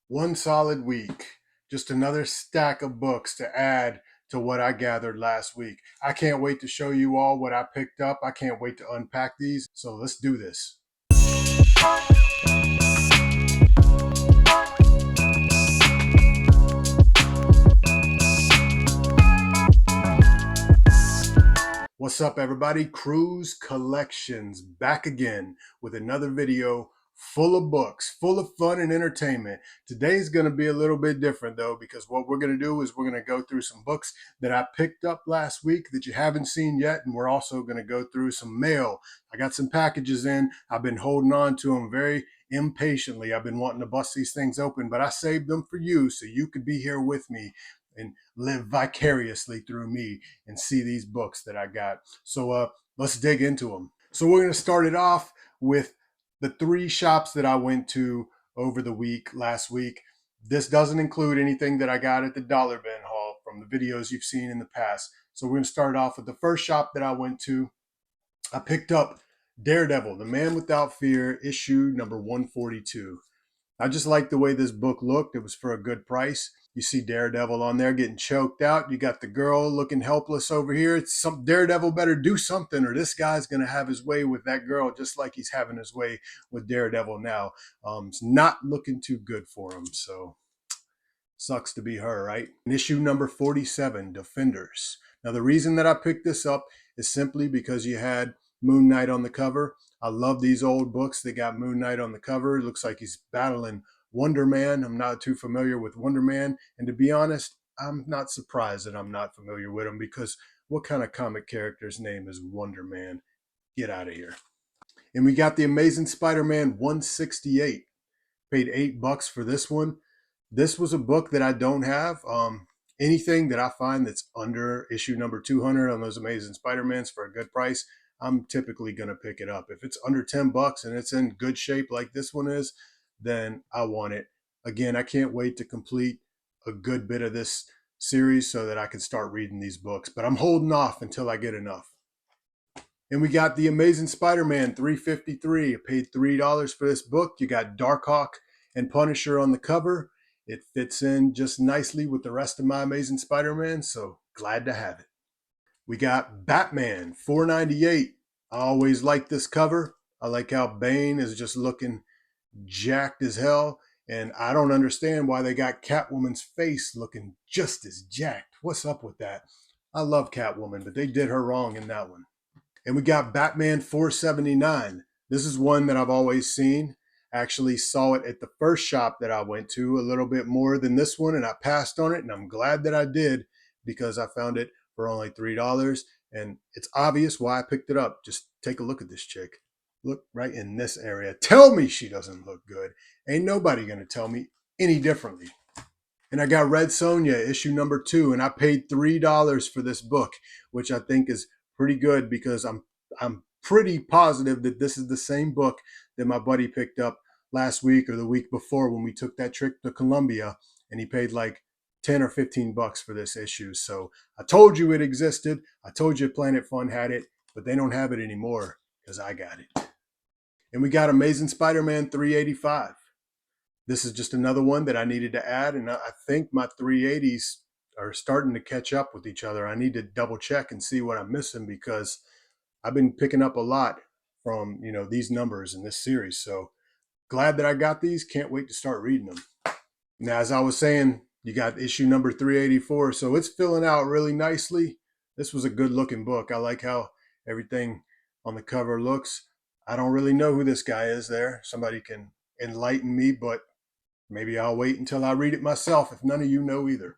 One solid week. Just another stack of books to add to what I gathered last week. I can't wait to show you all what I picked up. I can't wait to unpack these. So let's do this. What's up, everybody? Cruise Collections back again with another video full of books, full of fun and entertainment. Today's going to be a little bit different though, because what we're going to do is we're going to go through some books that I picked up last week that you haven't seen yet, and we're also going to go through some mail. I got some packages in. I've been holding on to them very impatiently. I've been wanting to bust these things open, but I saved them for you so you could be here with me and live vicariously through me and see these books that I got. So let's dig into them. So we're going to start it off with the three shops that I went to over the week last week. This doesn't include anything that I got at the Dollar Bin haul from the videos you've seen in the past. So we're going to start off with the first shop that I went to. I picked up Daredevil, The Man Without Fear, issue number 142. I just liked the way this book looked. It was for a good price. You see Daredevil on there getting choked out. You got the girl looking helpless over here. Daredevil better do something, or this guy's going to have his way with that girl just like he's having his way with Daredevil now. It's not looking too good for him, so sucks to be her, right? Issue number 47, Defenders. Now, the reason that I picked this up is simply because you had Moon Knight on the cover. I love these old books that got Moon Knight on the cover. It looks like he's battling Wonder Man. I'm not too familiar with Wonder Man. And to be honest, I'm not surprised that I'm not familiar with him, because what kind of comic character's name is Wonder Man? Get out of here. And we got the Amazing Spider-Man 168. Paid $8 for this one. This was a book that I don't have. Anything that I find that's under issue number 200 on those Amazing Spider-Mans for a good price, I'm typically going to pick it up. If it's under $10 and it's in good shape like this one is, then I want it. Again, I can't wait to complete a good bit of this series so that I can start reading these books, but I'm holding off until I get enough. And we got the Amazing Spider-Man 353. I paid $3 for this book. You got Darkhawk and Punisher on the cover. It fits in just nicely with the rest of my Amazing Spider-Man, so glad to have it. We got Batman 498. I always like this cover. I like how Bane is just looking jacked as hell, and I don't understand why they got Catwoman's face looking just as jacked. What's up with that? I love Catwoman, but they did her wrong in that one. And we got Batman 479. This is one that I've always seen. Actually saw it at the first shop that I went to a little bit more than this one, and I passed on it, and I'm glad that I did, because I found it for only $3, and it's obvious why I picked it up. Just take a look at this chick. Look right in this area. Tell me she doesn't look good. Ain't nobody gonna tell me any differently. And I got Red Sonja issue number 2, and I paid $3 for this book, which I think is pretty good, because I'm pretty positive that this is the same book that my buddy picked up last week or the week before when we took that trip to Colombia, and he paid like 10 or 15 bucks for this issue. So I told you it existed. I told you Planet Fun had it, but they don't have it anymore because I got it. And we got Amazing Spider-Man 385. This is just another one that I needed to add, and I think my 380s are starting to catch up with each other. I need to double check and see what I'm missing, because I've been picking up a lot from, these numbers in this series. So glad that I got these. Can't wait to start reading them. Now, as I was saying, you got issue number 384, so it's filling out really nicely. This was a good looking book. I like how everything on the cover looks. I don't really know who this guy is there. Somebody can enlighten me, but maybe I'll wait until I read it myself if none of you know either.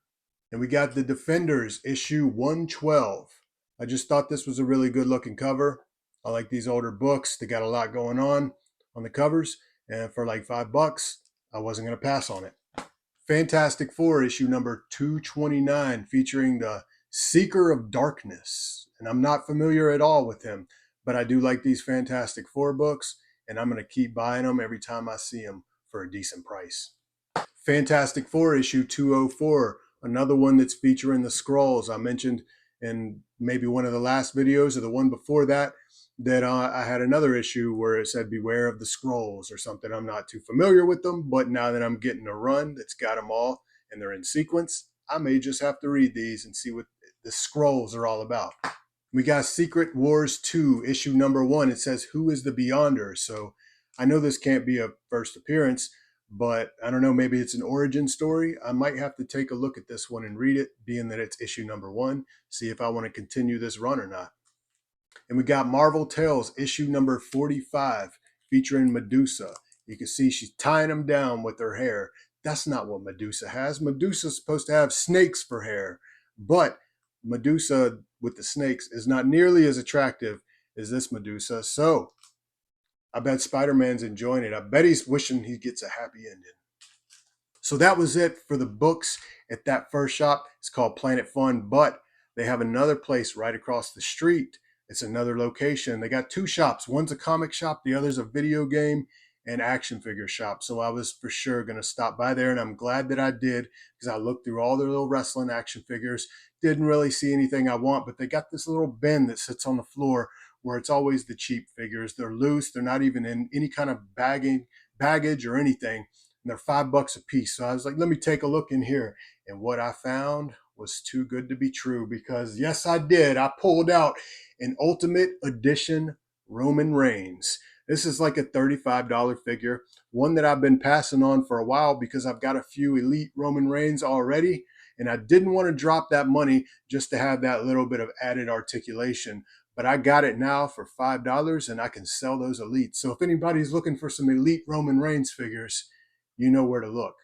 And we got the Defenders issue 112. I just thought this was a really good looking cover. I like these older books. They got a lot going on the covers. And for like $5, I wasn't going to pass on it. Fantastic Four issue number 229, featuring the Seeker of Darkness. And I'm not familiar at all with him, but I do like these Fantastic Four books, and I'm going to keep buying them every time I see them for a decent price. Fantastic Four issue 204, another one that's featuring the Skrulls. I mentioned in maybe one of the last videos or the one before that that I had another issue where it said beware of the scrolls or something. I'm not too familiar with them, but now that I'm getting a run that's got them all and they're in sequence, I may just have to read these and see what the scrolls are all about. We got Secret Wars 2, issue number 1. It says, Who is the Beyonder? So I know this can't be a first appearance, but I don't know, maybe it's an origin story. I might have to take a look at this one and read it, being that it's issue number 1, see if I want to continue this run or not. And we got Marvel Tales, issue number 45, featuring Medusa. You can see she's tying him down with her hair. That's not what Medusa has. Medusa's supposed to have snakes for hair, but Medusa with the snakes is not nearly as attractive as this Medusa. So I bet Spider-Man's enjoying it. I bet he's wishing he gets a happy ending. So that was it for the books at that first shop. It's called Planet Fun, but they have another place right across the street. It's another location. They got two shops. One's a comic shop, the other's a video game and action figure shop. So I was for sure going to stop by there, and I'm glad that I did because I looked through all their little wrestling action figures. Didn't really see anything I want, but they got this little bin that sits on the floor where it's always the cheap figures. They're loose. They're not even in any kind of baggage or anything, and they're $5 a piece. So I was like, let me take a look in here. And what I found was too good to be true, because yes, I did. I pulled out an Ultimate Edition Roman Reigns. This is like a $35 figure, one that I've been passing on for a while because I've got a few Elite Roman Reigns already. And I didn't want to drop that money just to have that little bit of added articulation. But I got it now for $5 and I can sell those Elites. So if anybody's looking for some Elite Roman Reigns figures, you know where to look.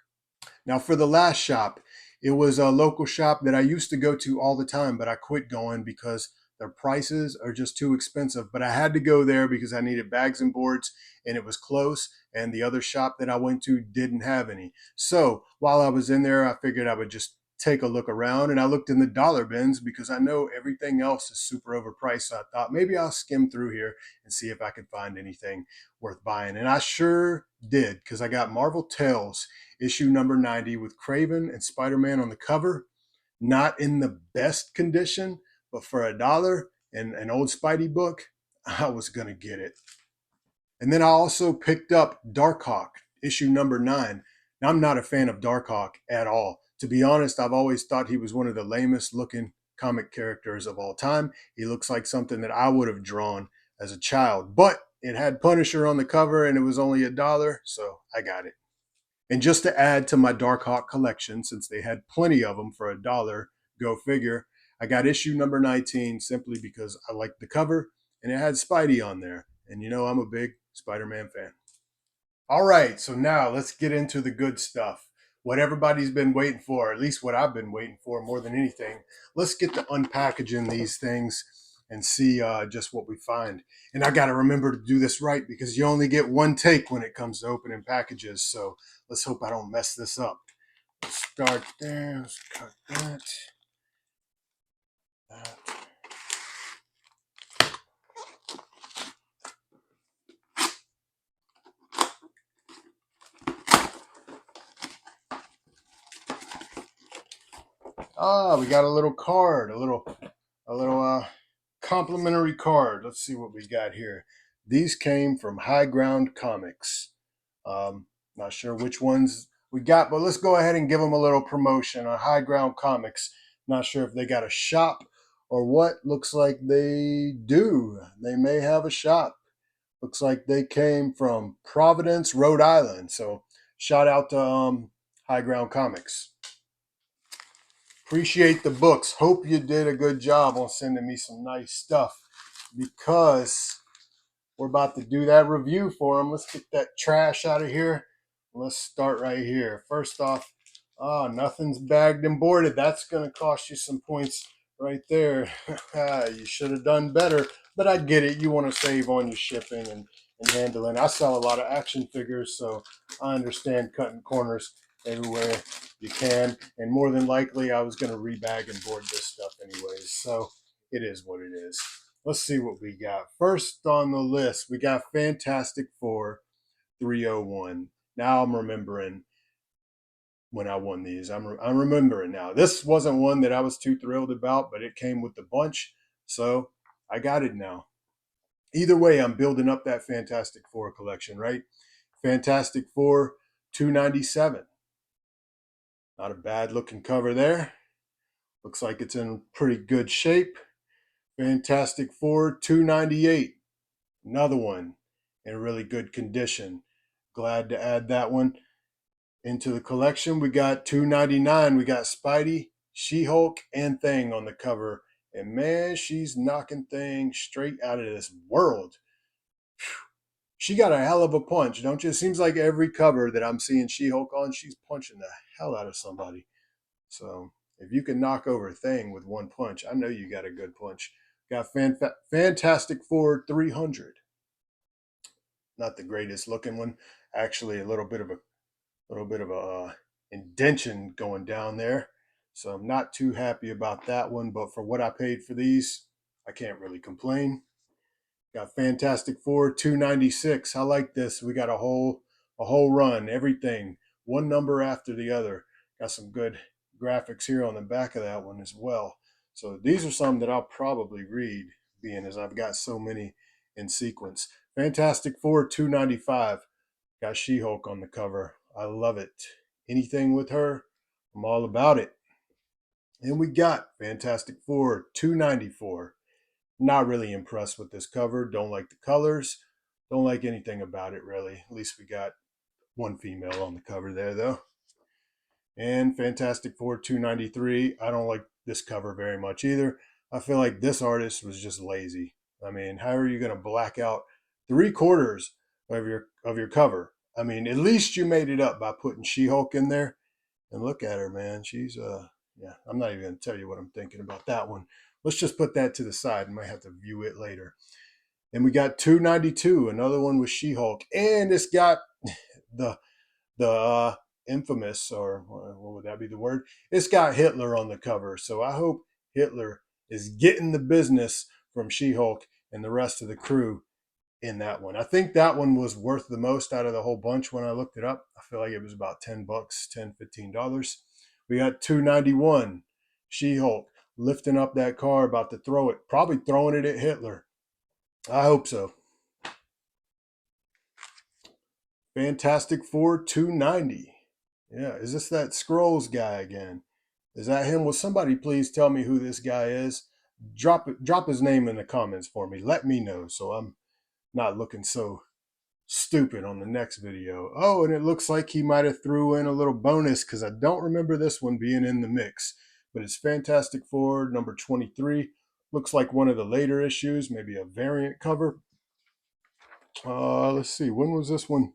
Now, for the last shop, it was a local shop that I used to go to all the time, but I quit going because their prices are just too expensive. But I had to go there because I needed bags and boards, and it was close, and the other shop that I went to didn't have any. So while I was in there, I figured I would just take a look around, and I looked in the dollar bins because I know everything else is super overpriced. So I thought maybe I'll skim through here and see if I could find anything worth buying. And I sure did, because I got Marvel Tales issue number 90 with Craven and Spider-Man on the cover. Not in the best condition, but for $1 and an old Spidey book, I was going to get it. And then I also picked up Darkhawk, issue number 9. Now, I'm not a fan of Darkhawk at all. To be honest, I've always thought he was one of the lamest looking comic characters of all time. He looks like something that I would have drawn as a child, but it had Punisher on the cover and it was only $1, so I got it. And just to add to my Darkhawk collection, since they had plenty of them for $1, go figure, I got issue number 19 simply because I liked the cover and it had Spidey on there. And you know, I'm a big Spider-Man fan. All right, so now let's get into the good stuff. What everybody's been waiting for, at least what I've been waiting for more than anything. Let's get to unpackaging these things and see just what we find. And I got to remember to do this right because you only get one take when it comes to opening packages. So let's hope I don't mess this up. Let's start there. Let's cut that. That. We got a little card, a little complimentary card. Let's see what we got here. These came from High Ground Comics. Not sure which ones we got, but let's go ahead and give them a little promotion on High Ground Comics. Not sure if they got a shop or what. Looks like they do. They may have a shop. Looks like they came from Providence, Rhode Island. So shout out to High Ground Comics. Appreciate the books. Hope you did a good job on sending me some nice stuff because we're about to do that review for them. Let's get that trash out of here. Let's start right here. First off, nothing's bagged and boarded. That's going to cost you some points right there. You should have done better, but I get it. You want to save on your shipping and handling. I sell a lot of action figures, so I understand cutting corners everywhere you can. And more than likely, I was going to rebag and board this stuff anyways. So it is what it is. Let's see what we got. First on the list, we got Fantastic Four 301. Now I'm remembering when I won these. I'm remembering now. This wasn't one that I was too thrilled about, but it came with the bunch, so I got it now. Either way, I'm building up that Fantastic Four collection, right? Fantastic Four 297. Not a bad looking cover there. Looks like it's in pretty good shape. Fantastic Four 298. Another one in really good condition. Glad to add that one into the collection. We got 299. We got Spidey, She-Hulk, and Thing on the cover. And man, she's knocking Thing straight out of this world. She got a hell of a punch, don't you? It seems like every cover that I'm seeing She-Hulk on, she's punching the hell out of somebody. So if you can knock over a Thing with one punch, I know you got a good punch. Got Fantastic Four 300. Not the greatest looking one. Actually, a little bit of a indention going down there. So I'm not too happy about that one. But for what I paid for these, I can't really complain. Got Fantastic Four 296. I like this. We got a whole run, everything, one number after the other. Got some good graphics here on the back of that one as well. So these are some that I'll probably read, being as I've got so many in sequence. Fantastic Four 295. Got She-Hulk on the cover. I love it. Anything with her, I'm all about it. And we got Fantastic Four 294. Not really impressed with this cover. Don't like the colors. Don't like anything about it, really. At least we got one female on the cover there, though. And Fantastic Four 293. I don't like this cover very much either. I feel like this artist was just lazy. I mean, how are you going to black out 3/4 of your cover? I mean, at least you made it up by putting She-Hulk in there. And look at her, man. She's yeah, I'm not even going to tell you what I'm thinking about that one. Let's just put that to the side. I might have to view it later. And we got 292, another one with She-Hulk. And it's got the infamous, or what would that be the word? It's got Hitler on the cover. So I hope Hitler is getting the business from She-Hulk and the rest of the crew in that one. I think that one was worth the most out of the whole bunch when I looked it up. I feel like it was about 10 bucks, $15. We got 291, She-Hulk lifting up that car, about to throw it, probably throwing it at Hitler. I hope so. Fantastic Four 290. Yeah, is this that Scrolls guy again? Is that him? Will somebody please tell me who this guy is? Drop his name in the comments for me. Let me know so I'm not looking so stupid on the next video. Oh, and it looks like he might have threw in a little bonus because I don't remember this one being in the mix. But it's Fantastic Four number 23. Looks like one of the later issues, maybe a variant cover. Let's see. When was this one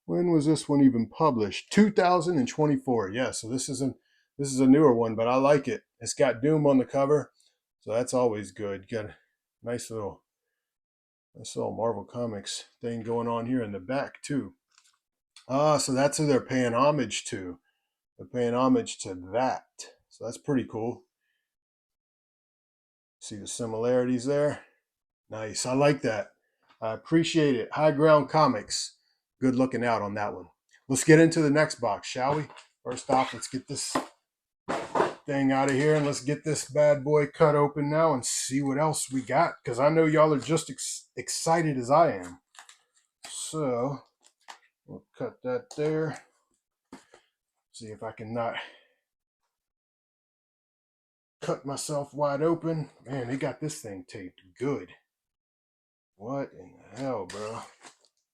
even published? 2024. Yeah, so this is a newer one, but I like it. It's got Doom on the cover, so that's always good. Got a nice little Marvel Comics thing going on here in the back too. So that's who they're paying homage to. They're paying homage to that. So that's pretty cool. See the similarities there? Nice. I like that. I appreciate it. High Ground Comics. Good looking out on that one. Let's get into the next box, shall we? First off, let's get this thing out of here and let's get this bad boy cut open now and see what else we got, because I know y'all are just excited as I am. So we'll cut that there. See if I can not cut myself wide open. Man, they got this thing taped good. What in the hell, bro?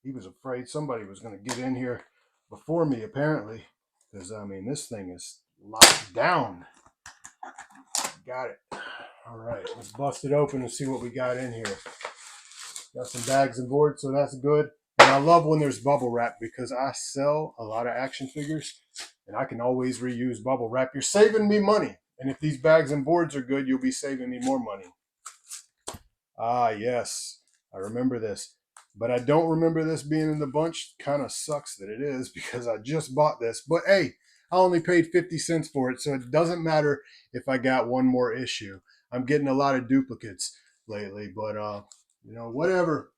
He was afraid somebody was going to get in here before me, apparently. Because, I mean, this thing is locked down. Got it. All right, let's bust it open and see what we got in here. Got some bags and boards, so that's good. And I love when there's bubble wrap because I sell a lot of action figures and I can always reuse bubble wrap. You're saving me money. And if these bags and boards are good, you'll be saving me more money. Ah, yes. I remember this. But I don't remember this being in the bunch. Kind of sucks that it is because I just bought this. But hey, I only paid 50 cents for it, so it doesn't matter if I got one more issue. I'm getting a lot of duplicates lately, but whatever.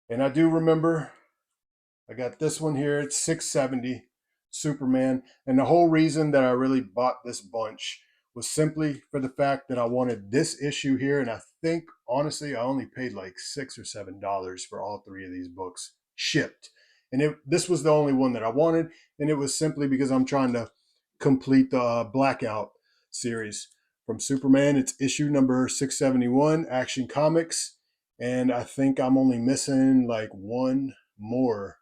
And I do remember I got this one here. It's $6.70 Superman. And the whole reason that I really bought this bunch was simply for the fact that I wanted this issue here. And I think, honestly, I only paid like $6 or $7 for all three of these books shipped. And this was the only one that I wanted. And it was simply because I'm trying to complete the Blackout series from Superman. It's issue number 671, Action Comics. And I think I'm only missing like one more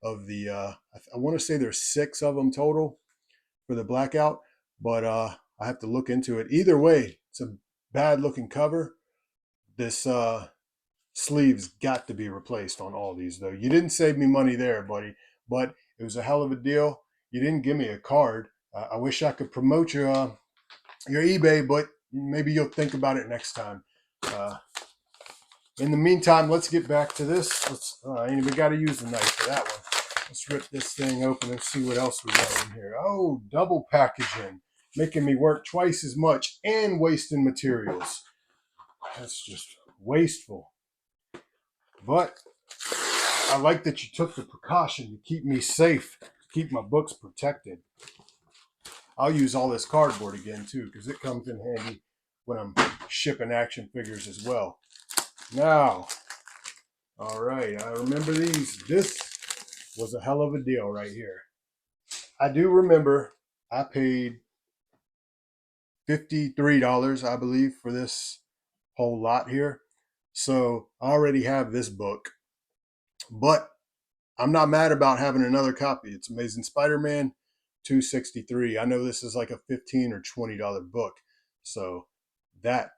of the, I want to say there's 6 of them total for the Blackout, but I have to look into it. Either way, it's a bad looking cover. This sleeve's got to be replaced on all these, though. You didn't save me money there, buddy, but it was a hell of a deal. You didn't give me a card. I wish I could promote your eBay, but maybe you'll think about it next time. In the meantime, let's get back to this. We got to use the knife for that one. Let's rip this thing open and see what else we got in here. Oh, double packaging, making me work twice as much and wasting materials. That's just wasteful. But I like that you took the precaution to keep me safe, to keep my books protected. I'll use all this cardboard again, too, because it comes in handy when I'm shipping action figures as well. Now, all right, I remember these. This was a hell of a deal right here. I do remember I paid $53, I believe, for this whole lot here. So I already have this book, but I'm not mad about having another copy. It's Amazing Spider-Man 263. I know this is like a $15 or $20 book, so that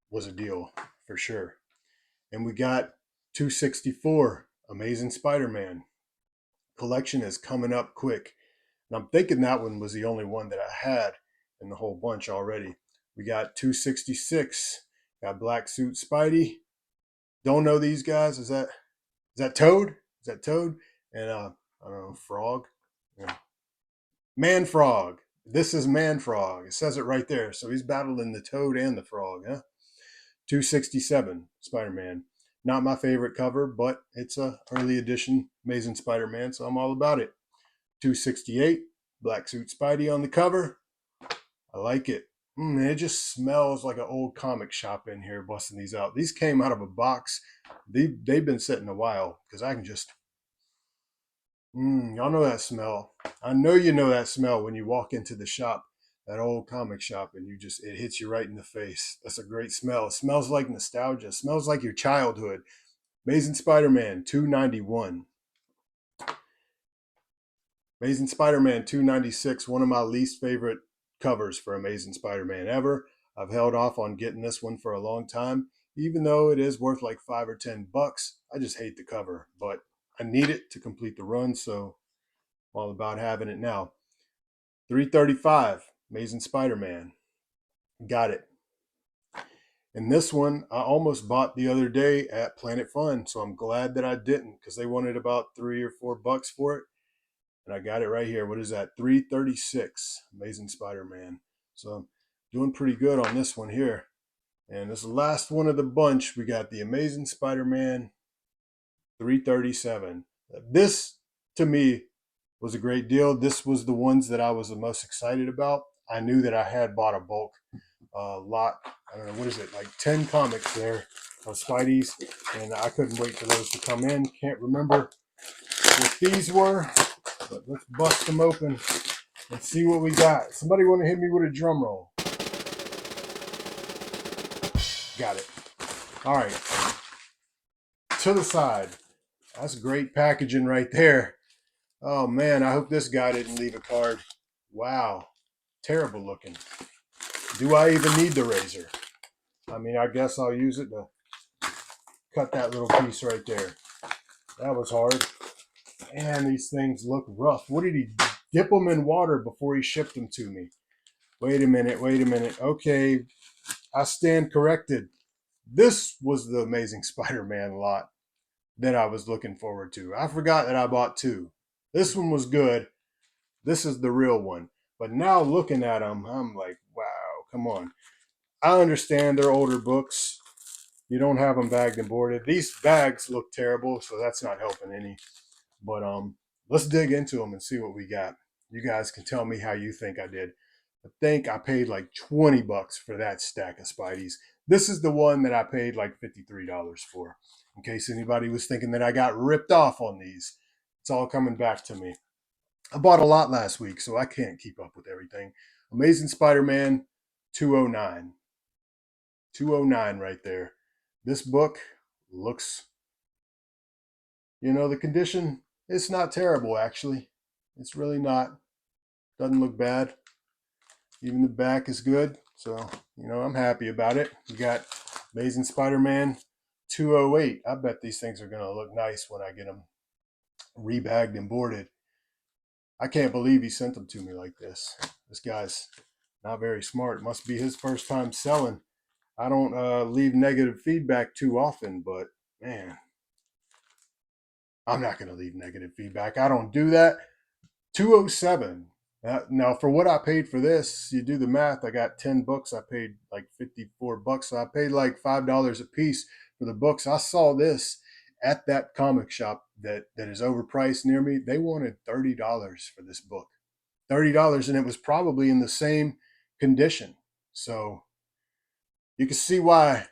was a deal for sure. And we got 264, Amazing Spider-Man. Collection is coming up quick. And I'm thinking that one was the only one that I had in the whole bunch already. We got 266, got Black Suit Spidey. Don't know these guys. Is that Toad? Is that Toad? And I don't know, Frog. Yeah. Man Frog. This is Man Frog. It says it right there. So he's battling the Toad and the Frog, huh? 267, Spider-Man. Not my favorite cover, but it's a early edition Amazing Spider-Man, so I'm all about it. 268, Black Suit Spidey on the cover. I like it. It just smells like an old comic shop in here busting these out. These came out of a box. They've been sitting a while because I can just, y'all know that smell. I know you know that smell when you walk into the shop, that old comic shop, and it hits you right in the face. That's a great smell. It smells like nostalgia. It smells like your childhood. Amazing Spider-Man 291. Amazing Spider-Man 296, one of my least favorite covers for Amazing Spider-Man ever. I've held off on getting this one for a long time, even though it is worth like $5 or $10. I just hate the cover, but I need it to complete the run, so I'm all about having it now. 335, Amazing Spider-Man. Got it. And this one I almost bought the other day at Planet Fun, so I'm glad that I didn't because they wanted about $3 or $4 for it. And I got it right here. What is that? 336, Amazing Spider-Man. So I'm doing pretty good on this one here. And this is the last one of the bunch. We got the Amazing Spider-Man 337. This, to me, was a great deal. This was the ones that I was the most excited about. I knew that I had bought a bulk lot. I don't know, what is it? Like 10 comics there of Spidey's. And I couldn't wait for those to come in. Can't remember what these were. But let's bust them open and see what we got. Somebody want to hit me with a drum roll? Got it. All right. To the side. That's great packaging right there. Oh, man, I hope this guy didn't leave a card. Wow. Terrible looking. Do I even need the razor? I mean, I guess I'll use it to cut that little piece right there. That was hard. Man, these things look rough. What did he dip them in water before he shipped them to me? Wait a minute. Okay, I stand corrected. This was the Amazing Spider-Man lot that I was looking forward to. I forgot that I bought 2. This one was good. This is the real one. But now looking at them, I'm like, wow, come on. I understand they're older books. You don't have them bagged and boarded. These bags look terrible, so that's not helping any. But let's dig into them and see what we got. You guys can tell me how you think I did. I think I paid like 20 bucks for that stack of Spideys. This is the one that I paid like $53 for, in case anybody was thinking that I got ripped off on these. It's all coming back to me. I bought a lot last week, so I can't keep up with everything. Amazing Spider-Man 209. 209 right there. This book looks, the condition, it's not terrible actually. It's really not. Doesn't look bad. Even the back is good. So, I'm happy about it. We got Amazing Spider-Man 208. I bet these things are going to look nice when I get them rebagged and boarded. I can't believe he sent them to me like this. This guy's not very smart. It must be his first time selling. I don't leave negative feedback too often, but man, I'm not going to leave negative feedback. I don't do that. 207. Now, for what I paid for this, you do the math. I got 10 books. I paid like 54 bucks. So I paid like $5 a piece for the books. I saw this at that comic shop that is overpriced near me. They wanted $30 for this book. $30, and it was probably in the same condition. So you can see why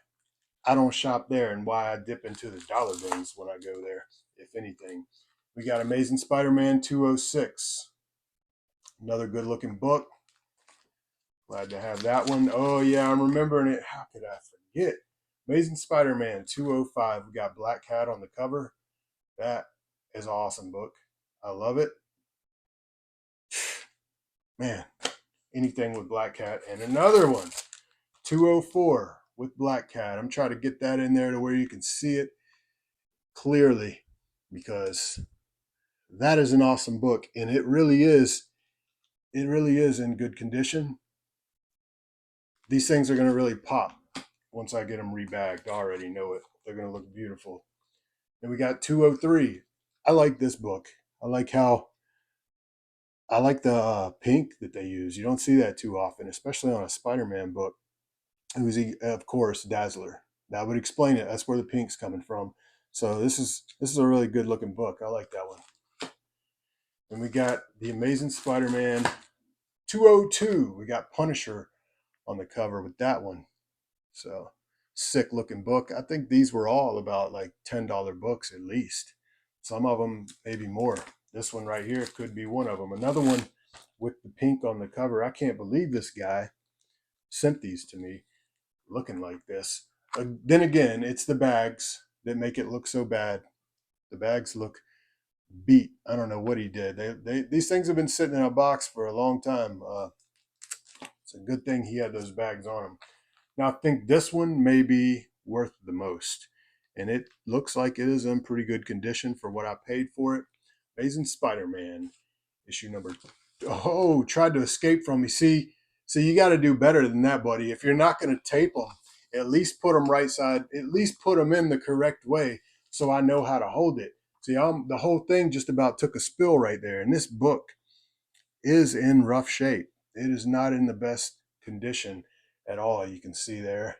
I don't shop there and why I dip into the dollar bins when I go there, if anything. We got Amazing Spider-Man 206. Another good looking book. Glad to have that one. Oh, yeah, I'm remembering it. How could I forget? Amazing Spider-Man 205. We got Black Cat on the cover. That is an awesome book. I love it. Man, anything with Black Cat. And another one, 204 with Black Cat. I'm trying to get that in there to where you can see it clearly, because that is an awesome book. And it really is in good condition. These things are going to really pop once I get them rebagged. I already know it. They're going to look beautiful. And we got 203. I like this book. I like the pink that they use. You don't see that too often, especially on a Spider-Man book. Who's he? Of course, Dazzler. That would explain it. That's where the pink's coming from. So this is a really good looking book. I like that one. And we got the Amazing Spider-Man 202. We got Punisher on the cover with that one. So sick looking book. I think these were all about like $10 books at least. Some of them maybe more. This one right here could be one of them. Another one with the pink on the cover. I can't believe this guy sent these to me looking like this. Then again, it's the bags that make it look so bad. The bags look beat. I don't know what he did. These things have been sitting in a box for a long time. It's a good thing he had those bags on him. Now, I think this one may be worth the most, and it looks like it is in pretty good condition for what I paid for it. Amazing Spider-Man, issue number. Oh, tried to escape from me. See, you got to do better than that, buddy. If you're not going to tape them, at least put them right side. At least put them in the correct way so I know how to hold it. See, the whole thing just about took a spill right there, and this book is in rough shape. It is not in the best condition at all. You can see there.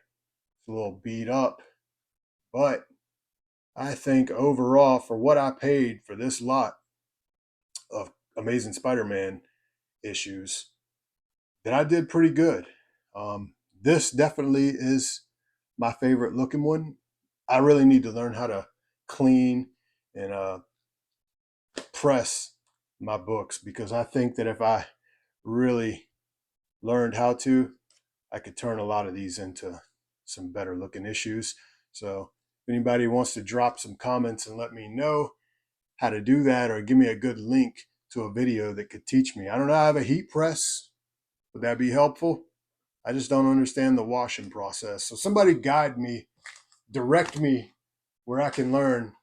It's a little beat up, but I think overall, for what I paid for this lot of Amazing Spider-Man issues, that I did pretty good. This definitely is my favorite looking one. I really need to learn how to clean and press my books, because I think that if I really learned how to, I could turn a lot of these into some better looking issues. So if anybody wants to drop some comments and let me know how to do that, or give me a good link to a video that could teach me. I don't know how to have a heat press. Would that be helpful? I just don't understand the washing process. So somebody guide me, direct me where I can learn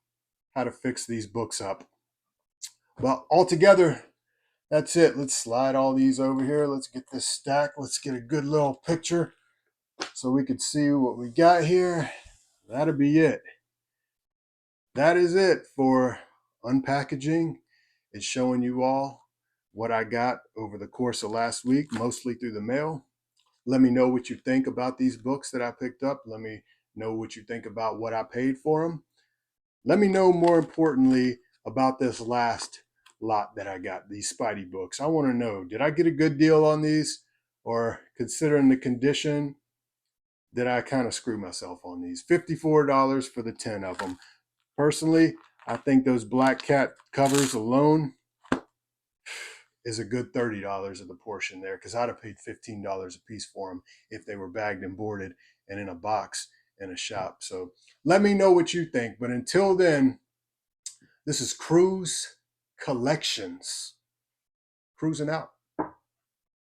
how to fix these books up. Well, altogether, that's it. Let's slide all these over here. Let's get this stack. Let's get a good little picture so we could see what we got here. That'll be it. That is it for unpackaging. It's showing you all what I got over the course of last week, mostly through the mail. Let me know what you think about these books that I picked up. Let me know what you think about what I paid for them. Let me know, more importantly, about this last lot that I got, these Spidey books. I want to know, did I get a good deal on these, or considering the condition, that I kind of screw myself on these. $54 for the 10 of them. Personally, I think those black cat covers alone is a good $30 of the portion there, because I'd have paid $15 a piece for them if they were bagged and boarded and in a box in a shop. So let me know what you think. But until then, this is Cruise Collections. Cruising out.